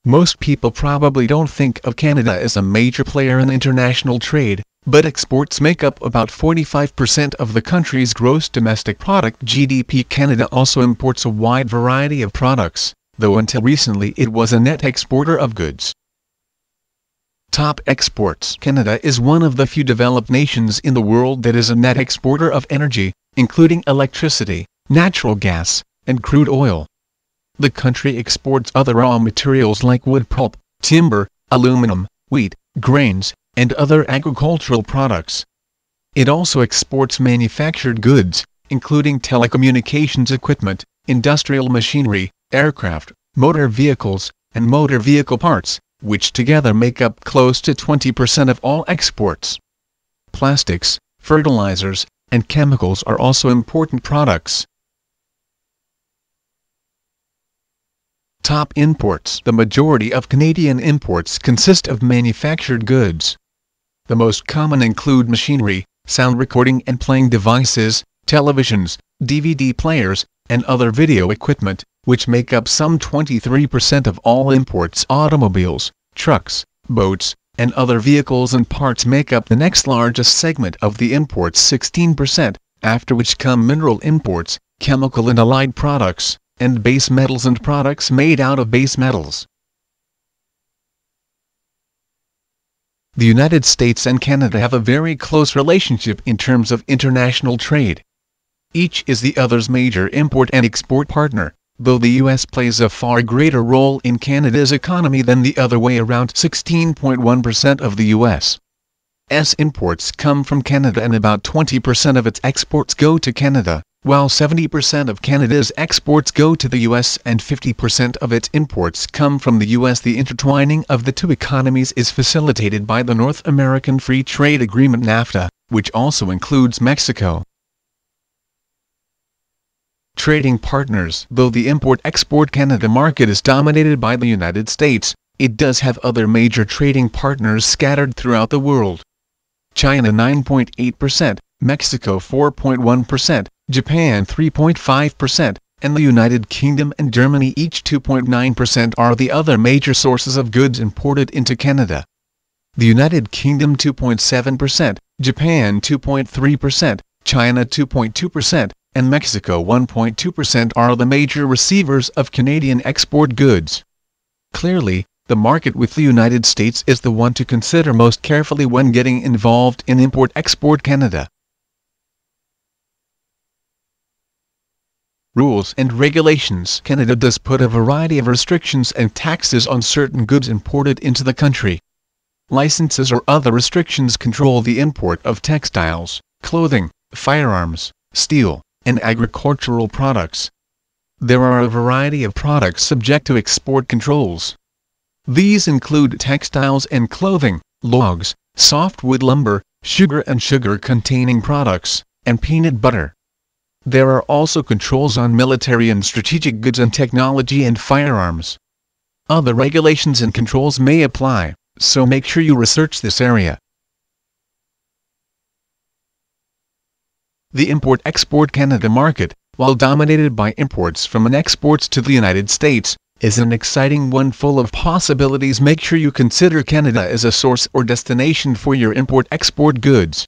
Most people probably don't think of Canada as a major player in international trade, but exports make up about 45% of the country's gross domestic product (GDP). Canada also imports a wide variety of products, though until recently it was a net exporter of goods. Top exports. Canada is one of the few developed nations in the world that is a net exporter of energy, including electricity, natural gas, and crude oil. The country exports other raw materials like wood pulp, timber, aluminum, wheat, grains, and other agricultural products. It also exports manufactured goods, including telecommunications equipment, industrial machinery, aircraft, motor vehicles, and motor vehicle parts, which together make up close to 20% of all exports. Plastics, fertilizers, and chemicals are also important products. Top imports. The majority of Canadian imports consist of manufactured goods. The most common include machinery, sound recording and playing devices, televisions, DVD players, and other video equipment, which make up some 23% of all imports. Automobiles, trucks, boats, and other vehicles and parts make up the next largest segment of the imports, 16%, after which come mineral imports, chemical and allied products, and base metals and products made out of base metals. The United States and Canada have a very close relationship in terms of international trade. Each is the other's major import and export partner, though the U.S. plays a far greater role in Canada's economy than the other way around. 16.1% of the U.S.'s imports come from Canada and about 20% of its exports go to Canada, while 70% of Canada's exports go to the U.S. and 50% of its imports come from the U.S. The intertwining of the two economies is facilitated by the North American Free Trade Agreement (NAFTA), which also includes Mexico. Trading partners. Though the import-export Canada market is dominated by the United States, it does have other major trading partners scattered throughout the world. China 9.8%, Mexico 4.1%, Japan 3.5%, and the United Kingdom and Germany each 2.9% are the other major sources of goods imported into Canada. The United Kingdom 2.7%, Japan 2.3%, China 2.2%, and Mexico 1.2% are the major receivers of Canadian export goods. Clearly, the market with the United States is the one to consider most carefully when getting involved in import-export Canada. Rules and regulations. Canada does put a variety of restrictions and taxes on certain goods imported into the country. Licenses or other restrictions control the import of textiles, clothing, firearms, steel, and agricultural products. There are a variety of products subject to export controls. These include textiles and clothing, logs, softwood lumber, sugar and sugar-containing products, and peanut butter. There are also controls on military and strategic goods and technology and firearms. Other regulations and controls may apply, so make sure you research this area. The import-export Canada market, while dominated by imports from and exports to the United States, is an exciting one full of possibilities. Make sure you consider Canada as a source or destination for your import-export goods.